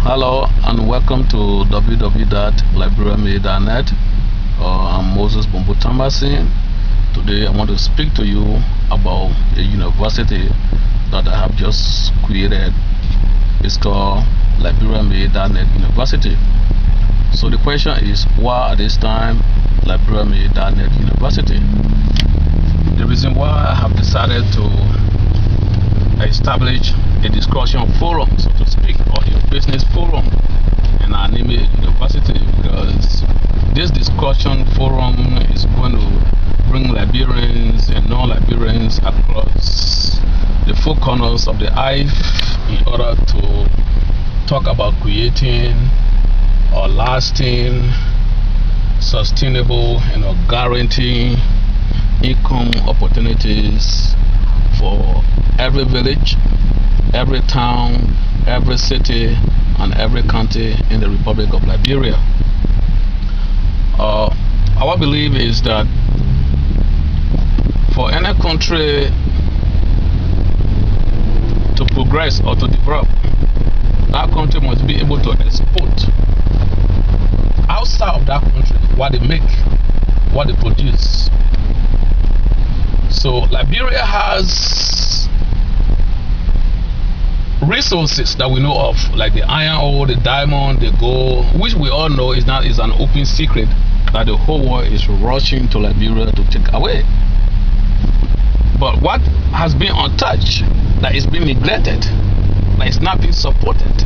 Hello and welcome to www.liberiaexportuniversity.net. I'm Moses Bumbu Tambasi. Today I want to speak to you about a university that I have just created. It's called Liberiaexportuniversity.net University. So the question is, why at this time Liberiaexportuniversity.net University? The reason why I have decided to establish a discussion forum, so to speak, or a business forum in our university, because this discussion forum is going to bring Liberians and non-Liberians across the four corners of the earth in order to talk about creating or lasting, sustainable, and guaranteeing income opportunities for every village, every town, every city, and every county in the Republic of Liberia. Our belief is that for any country to progress or to develop, that country must be able to export outside of that country what they make, what they produce. So Liberia has resources that we know of, like the iron ore, the diamond, the gold, which we all know is an open secret that the whole world is rushing to Liberia to take away. But what has been untouched, that is being neglected, that is not being supported,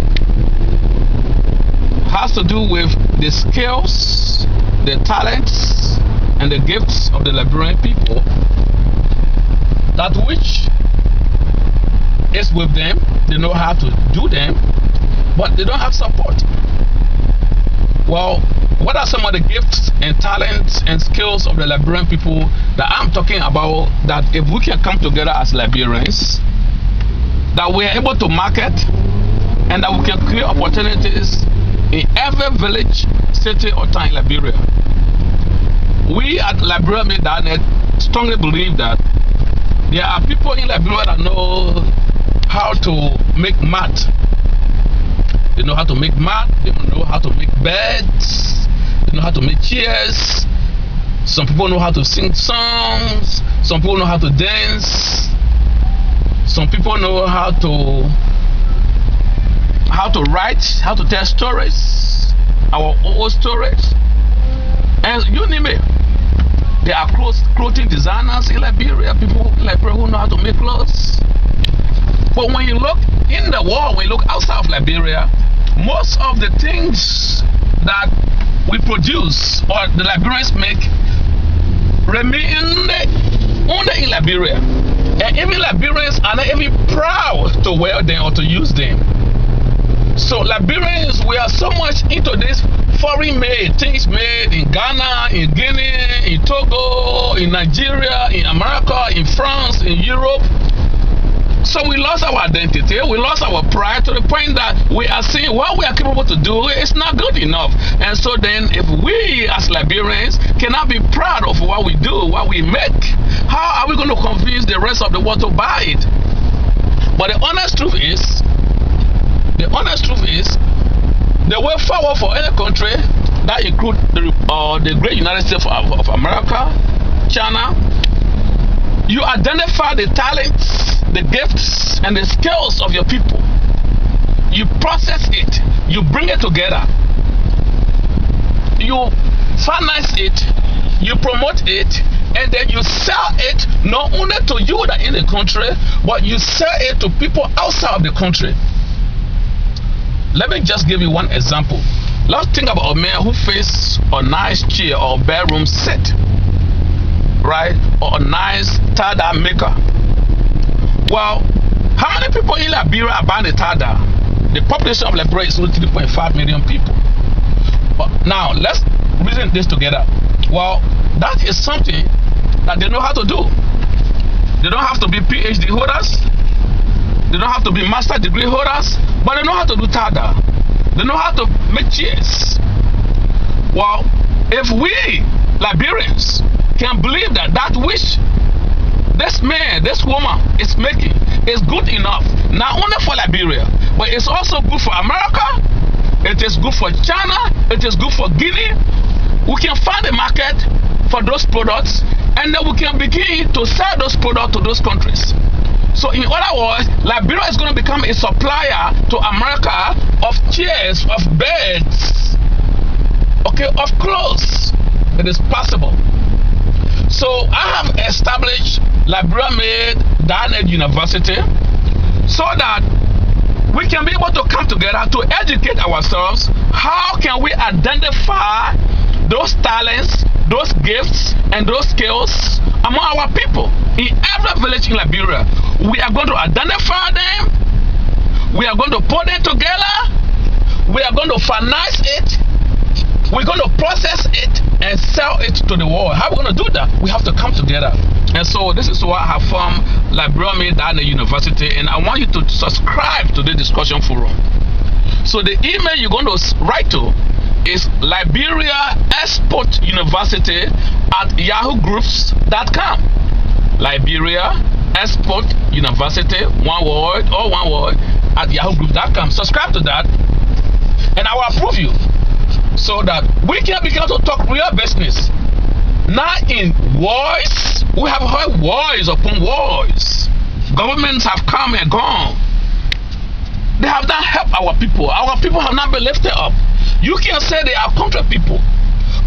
has to do with the skills, the talents, and the gifts of the Liberian people, that which is with them. They know how to do them, but they don't have support. Well, what are some of the gifts and talents and skills of the Liberian people that I'm talking about, that if we can come together as Liberians, that we are able to market, and that we can create opportunities in every village, city, or town in Liberia? We at Liberiaexportuniversity.net strongly believe that there are people in Liberia that know how to make mat. They know how to make mat, they know how to make beds, they know how to make chairs. Some people know how to sing songs, some people know how to dance, some people know how to write, how to tell stories, our old stories, and you name it. There are clothing designers in Liberia, people in Liberia who know how to make clothes. But when you look in the world, when you look outside of Liberia, most of the things that we produce or the Liberians make remain only in Liberia. And even Liberians are not even proud to wear them or to use them. So Liberians, we are so much into this foreign made, things made in Ghana, in Guinea, in Togo, in Nigeria, in America, in France, in Europe. So we lost our identity, we lost our pride to the point that we are saying what we are capable to do is not good enough. And so then if we as Liberians cannot be proud of what we do, what we make, how are we going to convince the rest of the world to buy it? But the honest truth is, the way forward for any country, that includes the great United States of America, China, you identify the talents, the gifts, and the skills of your people. You process it, you bring it together, you finance it, you promote it, and then you sell it not only to you that in the country, but you sell it to people outside of the country. Let me just give you one example. Let's think about a man who faces a nice chair or bedroom set, right? Or a nice tada maker. Well, how many people in Liberia are buying the tada? The population of Liberia is only 3.5 million people. But now, let's reason this together. Well, that is something that they know how to do. They don't have to be PhD holders. They don't have to be master degree holders, but they know how to do tada. They know how to make chairs. Well, if we Liberians can believe that which this man, this woman is making is good enough, not only for Liberia, but it's also good for America, It is good for China. It is good for Guinea. We can find a market for those products, and then we can begin to sell those products to those countries. So in other words, Liberia is going to become a supplier to America of chairs, of beds, okay, of clothes. It is possible. So I have established Liberiaexportuniversity so that we can be able to come together to educate ourselves. How can we identify those talents, those gifts, and those skills among our people in every village in Liberia? We are going to identify them. We are going to put them together. We are going to finance it. We're going to process it and sell it to the world. How are we going to do that? We have to come together. And so this is why I have formed Liberiaexportuniversity, and I want you to subscribe to the discussion forum. So the email you're going to write to is liberiaexportuniversity@yahoogroups.com. Liberiaexportuniversity, one word, @yahoogroups.com. Subscribe to that, and I will approve you, so that we can begin to talk real business. Not in wars. We have heard wars upon wars. Governments have come and gone. They have not helped our people. Our people have not been lifted up. You can say they are country people,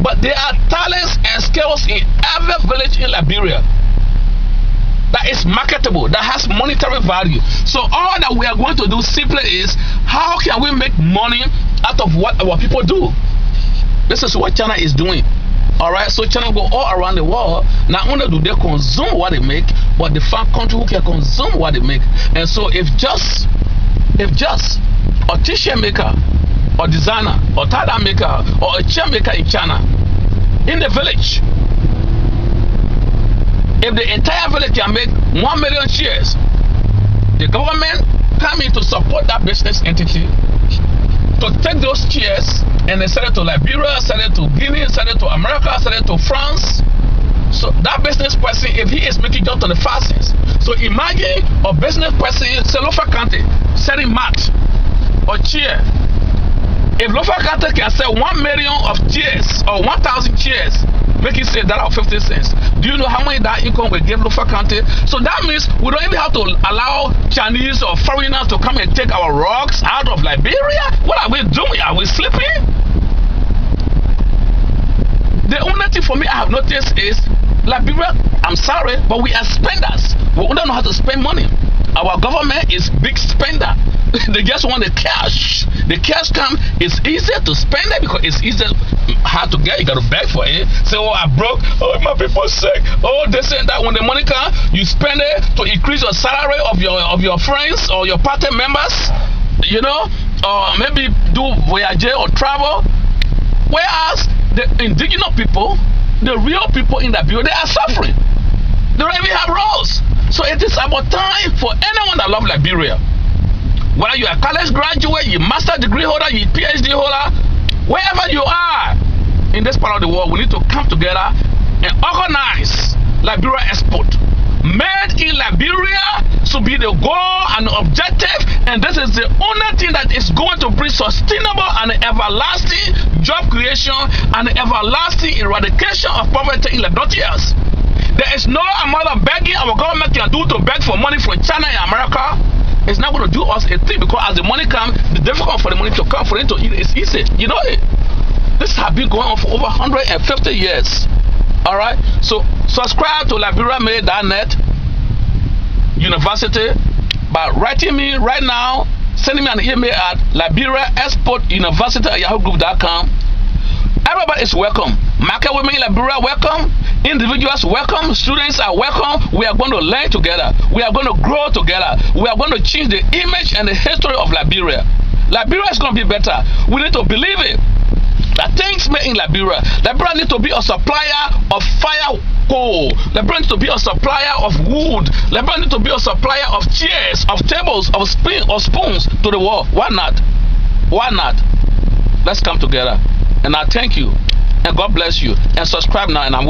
but there are talents and skills in every village in Liberia that is marketable, that has monetary value. So all that we are going to do simply is, how can we make money out of what our people do? This is what China is doing. Alright, so China go all around the world. Not only do they consume what they make, but they find country who can consume what they make. And so if just a t-shirt maker, or designer, or tie-dye maker, or a chair maker in China, in the village, if the entire village can make 1 million chairs, the government come in to support that business entity to take those chairs and they sell it to Liberia, sell it to Guinea, sell it to America, sell it to France. So that business person, if he is making just on the fastest, so imagine a business person in Lofa County selling mat or chair. If Lofa County can sell 1 million of chairs or 1,000 chairs, make it say $1.50. Do you know how much that income will give Lofa County? So that means we don't even have to allow Chinese or foreigners to come and take our rugs out of Liberia. What are we doing? Are we sleeping? The only thing for me I have noticed is Liberia, I'm sorry, but we are spenders. We don't know how to spend money. Our government is big spender. They just want the cash. The cash come, it's easier to spend it because it's easier hard to get. You got to beg for it. Say, oh, I broke. Oh, my people sick. Oh, this and that. When the money comes, you spend it to increase your salary of your friends or your party members. You know, or maybe do voyage or travel. Whereas the indigenous people, the real people in that building, they are suffering. They don't even have roads. So it is about time for anyone that loves Liberia. Whether you're a college graduate, you master degree holder, you PhD holder, wherever you are in this part of the world, we need to come together and organize Liberia Export. Made in Liberia should be the goal and the objective, and this is the only thing that is going to bring sustainable and everlasting job creation and everlasting eradication of poverty in Liberia. There is no amount of begging our government can do to beg for money from China and America. It's not going to do us a thing, because as the money comes, the difficult for the money to come, for it to eat is easy. You know it. This has been going on for over 150 years. Alright? So subscribe to Liberiaexportuniversity University by writing me right now, sending me an email at Liberiaexportuniversity@yahoogroup.com. Everybody is welcome. Market women in Liberia, welcome. Individuals, welcome. Students are welcome. We are going to learn together. We are going to grow together. We are going to change the image and the history of Liberia. Liberia is going to be better. We need to believe it. That things made in Liberia. Liberia needs to be a supplier of fire coal. Liberia needs to be a supplier of wood. Liberia needs to be a supplier of chairs, of tables, of spoons to the world. Why not? Why not? Let's come together. And I thank you. And God bless you. And subscribe now. And I'm